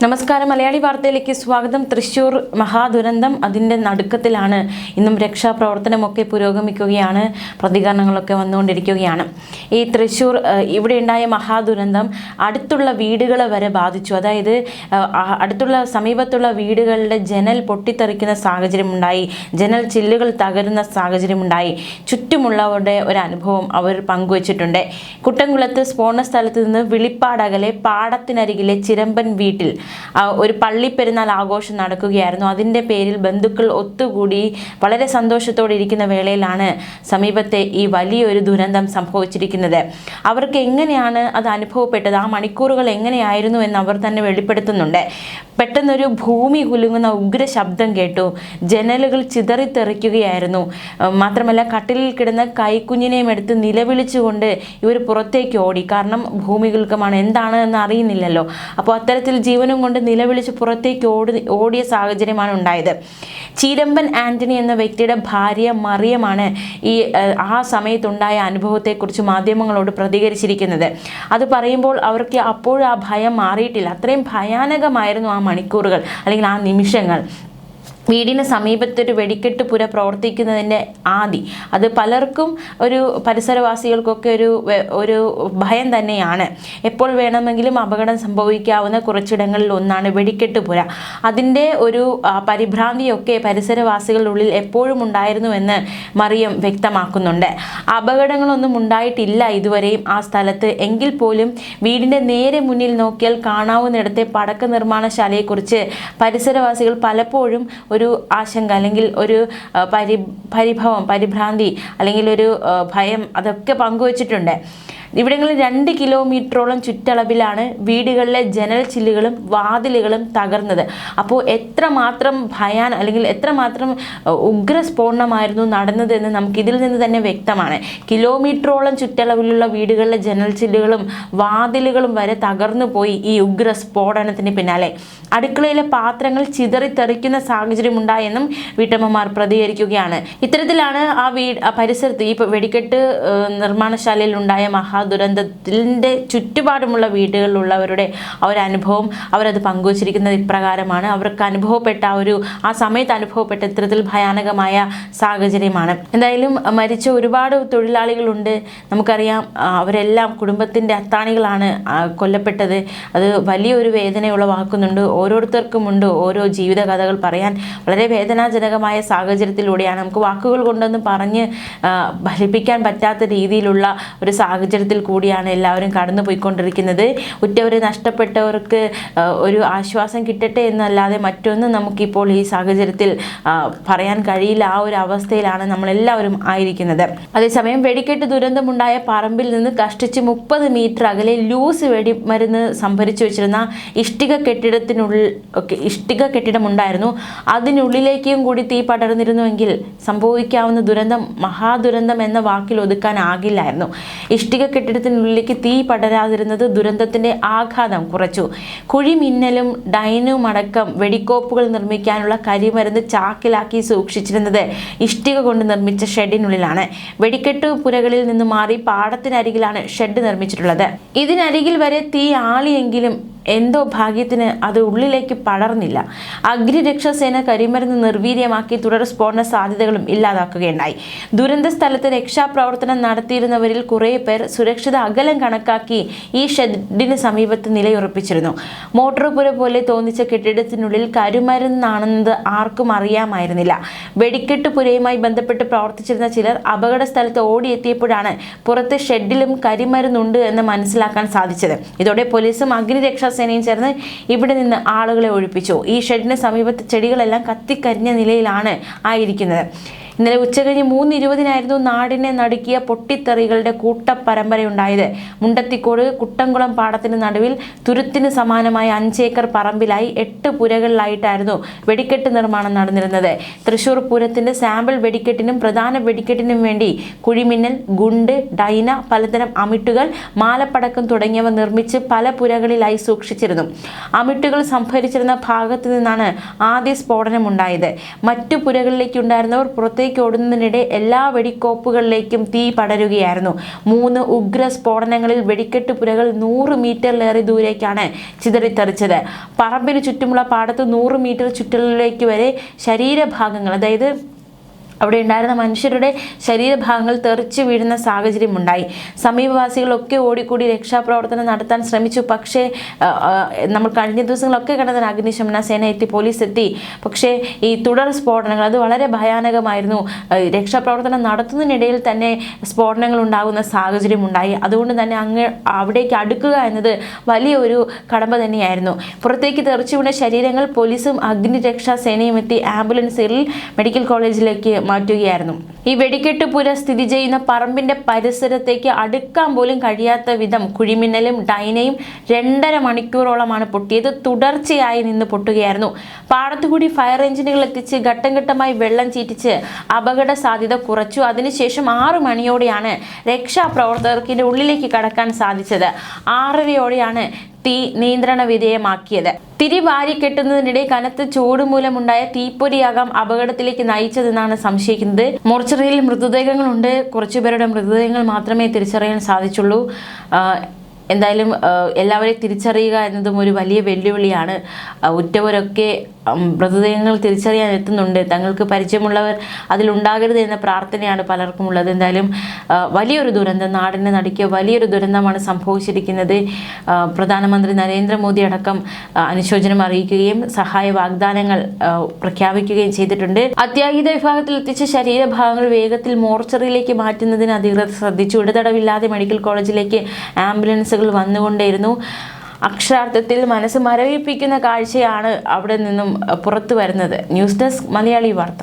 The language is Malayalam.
നമസ്കാരം. മലയാളി വാർത്തയിലേക്ക് സ്വാഗതം. തൃശ്ശൂർ മഹാദുരന്തം അതിൻ്റെ നടുക്കത്തിലാണ്. ഇന്നും രക്ഷാപ്രവർത്തനമൊക്കെ പുരോഗമിക്കുകയാണ്, പ്രതികരണങ്ങളൊക്കെ വന്നുകൊണ്ടിരിക്കുകയാണ്. ഈ തൃശ്ശൂർ ഇവിടെ ഉണ്ടായ മഹാദുരന്തം അടുത്തുള്ള വീടുകളെ വരെ ബാധിച്ചു. അതായത് അടുത്തുള്ള സമീപത്തുള്ള വീടുകളുടെ ജനൽ പൊട്ടിത്തെറിക്കുന്ന സാഹചര്യമുണ്ടായി, ജനൽ ചില്ലുകൾ തകരുന്ന സാഹചര്യമുണ്ടായി. ചുറ്റുമുള്ളവരുടെ ഒരു അനുഭവം അവർ പങ്കുവച്ചിട്ടുണ്ട്. കുട്ടംകുളത്ത് സ്ഫോടന സ്ഥലത്ത് നിന്ന് വിളിപ്പാടകലെ പാടത്തിനരികിലെ ചിരമ്പൻ വീട്ടിൽ ഒരു പള്ളിപ്പെരുന്നാൾ ആഘോഷം നടക്കുകയായിരുന്നു. അതിൻ്റെ പേരിൽ ബന്ധുക്കൾ ഒത്തുകൂടി വളരെ സന്തോഷത്തോടെ ഇരിക്കുന്ന വേളയിലാണ് സമീപത്തെ ഈ വലിയൊരു ദുരന്തം സംഭവിച്ചിരിക്കുന്നത്. അവർക്ക് എങ്ങനെയാണ് അത് അനുഭവപ്പെട്ടത്, ആ മണിക്കൂറുകൾ എങ്ങനെയായിരുന്നു എന്ന് അവർ തന്നെ വെളിപ്പെടുത്തുന്നുണ്ട്. പെട്ടെന്നൊരു ഭൂമി കുലുങ്ങുന്ന ഉഗ്ര ശബ്ദം കേട്ടു. ജനലുകൾ ചിതറിത്തെറിക്കുകയായിരുന്നു. മാത്രമല്ല, കട്ടിലിൽ കിടന്ന കൈക്കുഞ്ഞിനെയും എടുത്ത് നിലവിളിച്ചുകൊണ്ട് ഇവർ പുറത്തേക്ക് ഓടി. കാരണം ഭൂമി കുലുക്കമാണ്, എന്താണ് എന്ന് അറിയുന്നില്ലല്ലോ. അപ്പോൾ അത്തരത്തിൽ ജീവനും കൊണ്ട് നിലവിളിച്ച് പുറത്തേക്ക് ഓടിയ സാഹചര്യമാണ് ഉണ്ടായത്. ചീരമ്പൻ ആന്റണി എന്ന വ്യക്തിയുടെ ഭാര്യ മറിയമാണ് ആ സമയത്തുണ്ടായ അനുഭവത്തെക്കുറിച്ച് മാധ്യമങ്ങളോട് പ്രതികരിച്ചിരിക്കുന്നത്. അത് പറയുമ്പോൾ അവർക്ക് അപ്പോഴും ആ ഭയം മാറിയിട്ടില്ല. അത്രയും ഭയാനകമായിരുന്നു ആ മണിക്കൂറുകൾ അല്ലെങ്കിൽ ആ നിമിഷങ്ങൾ. വീടിന് സമീപത്തൊരു വെടിക്കെട്ട് പുര പ്രവർത്തിക്കുന്നതിൻ്റെ അത് പലർക്കും, ഒരു പരിസരവാസികൾക്കൊക്കെ ഒരു ഭയം തന്നെയാണ്. എപ്പോൾ വേണമെങ്കിലും അപകടം സംഭവിക്കാവുന്ന കുറച്ചിടങ്ങളിൽ ഒന്നാണ് വെടിക്കെട്ട് പുര. അതിൻ്റെ ഒരു പരിഭ്രാന്തിയൊക്കെ പരിസരവാസികളുടെ ഉള്ളിൽ എപ്പോഴും ഉണ്ടായിരുന്നുവെന്ന് മറിയം വ്യക്തമാക്കുന്നുണ്ട്. അപകടങ്ങളൊന്നും ഉണ്ടായിട്ടില്ല ഇതുവരെയും ആ സ്ഥലത്ത്. എങ്കിൽ പോലും വീടിൻ്റെ നേരെ മുന്നിൽ നോക്കിയാൽ കാണാവുന്നിടത്തെ പടക്ക നിർമ്മാണശാലയെക്കുറിച്ച് പരിസരവാസികൾ പലപ്പോഴും ഒരു ആശങ്ക അല്ലെങ്കിൽ ഒരു പരിഭ്രാന്തി അല്ലെങ്കിൽ ഒരു ഭയം അതൊക്കെ പങ്കുവച്ചിട്ടുണ്ട്. ഇവിടങ്ങളിൽ 2 കിലോമീറ്ററോളം ചുറ്റളവിലാണ് വീടുകളിലെ ജനൽ ചില്ലുകളും വാതിലുകളും തകർന്നത്. അപ്പോൾ എത്രമാത്രം അല്ലെങ്കിൽ എത്രമാത്രം ഉഗ്രസ്ഫോടനമായിരുന്നു നടന്നതെന്ന് നമുക്കിതിൽ നിന്ന് തന്നെ വ്യക്തമാണ്. കിലോമീറ്ററോളം ചുറ്റളവിലുള്ള വീടുകളിലെ ജനൽ ചില്ലുകളും വാതിലുകളും വരെ തകർന്നു പോയി ഈ ഉഗ്രസ്ഫോടനത്തിന് പിന്നാലെ. അടുക്കളയിലെ പാത്രങ്ങൾ ചിതറിത്തെറിക്കുന്ന സാഹചര്യം ഉണ്ടായെന്നും വീട്ടമ്മമാർ പ്രതികരിക്കുകയാണ്. ഇത്തരത്തിലാണ് ആ പരിസരത്ത് ഈ വെടിക്കെട്ട് നിർമ്മാണശാലയിൽ ഉണ്ടായ ദുരന്തത്തിൻ്റെ ചുറ്റുപാടുമുള്ള വീടുകളിലുള്ളവരുടെ അനുഭവം അവരത് പങ്കുവച്ചിരിക്കുന്നത് ഇപ്രകാരമാണ്. അവർക്ക് അനുഭവപ്പെട്ട ആ സമയത്ത് അനുഭവപ്പെട്ട ഇത്തരത്തിൽ ഭയാനകമായ സാഹചര്യമാണ്. എന്തായാലും മരിച്ച ഒരുപാട് തൊഴിലാളികളുണ്ട്. നമുക്കറിയാം, അവരെല്ലാം കുടുംബത്തിൻ്റെ അത്താണികളാണ് കൊല്ലപ്പെട്ടത്. അത് വലിയൊരു വേദന ഉളവാക്കുന്നുണ്ട്. ഓരോരുത്തർക്കുമുണ്ട് ഓരോ ജീവിത കഥകൾ പറയാൻ. വളരെ വേദനാജനകമായ സാഹചര്യത്തിലൂടെയാണ്, നമുക്ക് വാക്കുകൾ കൊണ്ടൊന്നും പറഞ്ഞ് ഫലിപ്പിക്കാൻ പറ്റാത്ത രീതിയിലുള്ള ഒരു സാഹചര്യത്തിൽ കൂടിയാണ് എല്ലാവരും കടന്നു പോയിക്കൊണ്ടിരിക്കുന്നത്. ഉറ്റവരെ നഷ്ടപ്പെട്ടവർക്ക് ഒരു ആശ്വാസം കിട്ടട്ടെ എന്നല്ലാതെ മറ്റൊന്നും നമുക്കിപ്പോൾ ഈ സാഹചര്യത്തിൽ പറയാൻ കഴിയില്ല. ആ ഒരു അവസ്ഥയിലാണ് നമ്മളെല്ലാവരും ആയിരിക്കുന്നത്. അതേസമയം വെടിക്കെട്ട് ദുരന്തമുണ്ടായ പറമ്പിൽ നിന്ന് കഷ്ടിച്ച് 30 മീറ്റർ അകലെ ലൂസ് വെടിമരുന്ന് സംഭരിച്ചു വെച്ചിരുന്ന ഇഷ്ടിക കെട്ടിടമുണ്ടായിരുന്നു. അതിനുള്ളിലേക്കും കൂടി തീ പടർന്നിരുന്നുവെങ്കിൽ സംഭവിക്കാവുന്ന ദുരന്തം മഹാദുരന്തം എന്ന വാക്കിൽ ഒതുക്കാനാകില്ലായിരുന്നു. ഇഷ്ടിക കെട്ടിടത്തിനുള്ളിലേക്ക് തീ പടരാതിരുന്നത് ദുരന്തത്തിന്റെ ആഘാതം കുറച്ചു. കുഴിമിന്നലും ഡൈനുമടക്കം വെടിക്കോപ്പുകൾ നിർമ്മിക്കാനുള്ള കരിമരുന്ന് ചാക്കിലാക്കി സൂക്ഷിച്ചിരുന്നത് ഇഷ്ടിക കൊണ്ട് നിർമ്മിച്ച ഷെഡിനുള്ളിലാണ്. വെടിക്കെട്ട് പുരകളിൽ നിന്ന് മാറി പാടത്തിനരികിലാണ് ഷെഡ് നിർമ്മിച്ചിട്ടുള്ളത്. ഇതിനരികിൽ വരെ തീ ആളിയെങ്കിലും എന്തോ ഭാഗ്യത്തിന് അത് ഉള്ളിലേക്ക് പടർന്നില്ല. അഗ്നിരക്ഷാസേന കരിമരുന്ന് നിർവീര്യമാക്കി തുടർ സ്ഫോടന സാധ്യതകളും ഇല്ലാതാക്കുകയുണ്ടായി. ദുരന്ത സ്ഥലത്ത് രക്ഷാപ്രവർത്തനം നടത്തിയിരുന്നവരിൽ കുറേ പേർ സുരക്ഷിത അകലം കണക്കാക്കി ഈ ഷെഡിന് സമീപത്ത് നിലയുറപ്പിച്ചിരുന്നു. മോട്ടോർ പുര പോലെ തോന്നിച്ച കെട്ടിടത്തിനുള്ളിൽ കരിമരുന്നാണെന്നത് ആർക്കും അറിയാമായിരുന്നില്ല. വെടിക്കെട്ട് പുരയുമായി ബന്ധപ്പെട്ട് പ്രവർത്തിച്ചിരുന്ന ചിലർ അപകട സ്ഥലത്ത് ഓടിയെത്തിയപ്പോഴാണ് പുറത്ത് ഷെഡിലും കരിമരുന്നുണ്ട് എന്ന് മനസ്സിലാക്കാൻ സാധിച്ചത്. ഇതോടെ പോലീസും അഗ്നിരക്ഷാ സേനയും ചേർന്ന് ഇവിടെ നിന്ന് ആളുകളെ ഒഴിപ്പിച്ചു. ഈ ഷെഡിന് സമീപത്തെ ചെടികളെല്ലാം കത്തിക്കരിഞ്ഞ നിലയിലാണ് ആയിരിക്കുന്നത്. ഇന്നലെ ഉച്ചകഴിഞ്ഞ് 3:20 നാടിനെ നടുക്കിയ പൊട്ടിത്തെറികളുടെ കൂട്ടപ്പരമ്പരയുണ്ടായത്. മുണ്ടത്തിക്കോട് കുട്ടംകുളം പാടത്തിന് നടുവിൽ തുരുത്തിന് സമാനമായ 5 ഏക്കർ പറമ്പിലായി 8 പുരകളിലായിട്ടായിരുന്നു വെടിക്കെട്ട് നിർമ്മാണം നടന്നിരുന്നത്. തൃശ്ശൂർ പൂരത്തിന്റെ സാമ്പിൾ വെടിക്കെട്ടിനും പ്രധാന വെടിക്കെട്ടിനും വേണ്ടി കുഴിമിന്നൽ, ഗുണ്ട്, ഡൈന, പലതരം അമിട്ടുകൾ, മാലപ്പടക്കം തുടങ്ങിയവ നിർമ്മിച്ച് പല പുരകളിലായി സൂക്ഷിച്ചിരുന്നു. അമിട്ടുകൾ സംഭരിച്ചിരുന്ന ഭാഗത്തു നിന്നാണ് ആദ്യ സ്ഫോടനമുണ്ടായത്. മറ്റു പുരകളിലേക്ക് ഉണ്ടായിരുന്നവർ പുറത്തേക്ക് പുറത്തേക്ക് ഓടുന്നതിനിടെ എല്ലാ വെടിക്കോപ്പുകളിലേക്കും തീ പടരുകയായിരുന്നു. 3 ഉഗ്ര സ്ഫോടനങ്ങളിൽ വെടിക്കെട്ട് പുരകൾ 100 മീറ്ററിലേറെ ദൂരേക്കാണ് ചിതറിത്തെറിച്ചത്. പറമ്പിന് ചുറ്റുമുള്ള പാടത്ത് 100 മീറ്റർ ചുറ്റളവിലേക്ക് വരെ ശരീരഭാഗങ്ങൾ, അതായത് അവിടെ ഉണ്ടായിരുന്ന മനുഷ്യരുടെ ശരീരഭാഗങ്ങൾ തെറിച്ചു വീഴുന്ന സാഹചര്യമുണ്ടായി. സമീപവാസികളൊക്കെ ഓടിക്കൂടി രക്ഷാപ്രവർത്തനം നടത്താൻ ശ്രമിച്ചു. പക്ഷേ നമ്മൾ കഴിഞ്ഞ ദിവസങ്ങളൊക്കെ കണ്ടതിന് അഗ്നിശമന സേന എത്തി, പോലീസ് എത്തി. പക്ഷേ ഈ തുടർ സ്ഫോടനങ്ങൾ അത് വളരെ ഭയാനകമായിരുന്നു. രക്ഷാപ്രവർത്തനം നടത്തുന്നതിനിടയിൽ തന്നെ സ്ഫോടനങ്ങൾ ഉണ്ടാകുന്ന സാഹചര്യമുണ്ടായി. അതുകൊണ്ട് തന്നെ അവിടേക്ക് അടുക്കുക എന്നത് വലിയൊരു കടമ്പ തന്നെയായിരുന്നു. പുറത്തേക്ക് തെറിച്ചു വീണ ശരീരങ്ങൾ പോലീസും അഗ്നിരക്ഷാ സേനയും എത്തി ആംബുലൻസുകളിൽ മെഡിക്കൽ കോളേജിലേക്ക് മാറ്റുകയായിരുന്നു. ഈ വെടിക്കെട്ട് പുര സ്ഥിതി ചെയ്യുന്ന പറമ്പിന്റെ പരിസരത്തേക്ക് അടുക്കാൻ പോലും കഴിയാത്ത വിധം കുഴിമിന്നലും ഡൈനയും 2.5 മണിക്കൂറോളമാണ് പൊട്ടിയത്. തുടർച്ചയായി നിന്ന് പൊട്ടുകയായിരുന്നു. പാടത്തുകൂടി ഫയർ എഞ്ചിനുകൾ എത്തിച്ച് ഘട്ടം ഘട്ടമായി വെള്ളം ചീറ്റിച്ച് അപകട സാധ്യത കുറച്ചു. അതിനുശേഷം 6 മണിയോടെയാണ് രക്ഷാപ്രവർത്തകർക്ക് ഇതിന്റെ ഉള്ളിലേക്ക് കടക്കാൻ സാധിച്ചത്. 6:30യോടെയാണ് തീ നിയന്ത്രണ വിധേയമാക്കിയത്. തിരി വാരിക്കെട്ടുന്നതിനിടെ കനത്ത ചൂട് മൂലമുണ്ടായ തീപ്പൊരിയാകാം അപകടത്തിലേക്ക് നയിച്ചതെന്നാണ് സംശയിക്കുന്നത്. മോർച്ചറിയിൽ മൃതദേഹങ്ങളുണ്ട്. കുറച്ചുപേരുടെ മൃതദേഹങ്ങൾ മാത്രമേ തിരിച്ചറിയാൻ സാധിച്ചുള്ളൂ. എന്തായാലും എല്ലാവരെയും തിരിച്ചറിയുക എന്നതും ഒരു വലിയ വെല്ലുവിളിയാണ്. ഉറ്റവരൊക്കെ മൃതദേഹങ്ങൾ തിരിച്ചറിയാൻ എത്തുന്നുണ്ട്. തങ്ങൾക്ക് പരിചയമുള്ളവർ അതിലുണ്ടാകരുത് എന്ന പ്രാർത്ഥനയാണ് പലർക്കും ഉള്ളത്. എന്തായാലും വലിയൊരു ദുരന്തം, നാടിനെ നടുക്കിയ വലിയൊരു ദുരന്തമാണ് സംഭവിച്ചിരിക്കുന്നത്. പ്രധാനമന്ത്രി നരേന്ദ്രമോദി അടക്കം അനുശോചനം അറിയിക്കുകയും സഹായ വാഗ്ദാനങ്ങൾ പ്രഖ്യാപിക്കുകയും ചെയ്തിട്ടുണ്ട്. അത്യാഹിത വിഭാഗത്തിൽ എത്തിച്ച ശരീരഭാഗങ്ങൾ വേഗത്തിൽ മോർച്ചറിയിലേക്ക് മാറ്റുന്നതിന് അധികൃതർ ശ്രദ്ധിച്ചു. ഇടതടവില്ലാതെ മെഡിക്കൽ കോളേജിലേക്ക് ആംബുലൻസുകൾ വന്നുകൊണ്ടേയിരുന്നു. അക്ഷരാർത്ഥത്തിൽ മനസ്സ് മരവിപ്പിക്കുന്ന കാഴ്ചയാണ് അവിടെ നിന്നും പുറത്തു വരുന്നത്. ന്യൂസ് ഡെസ്ക് മലയാളി വാർത്ത.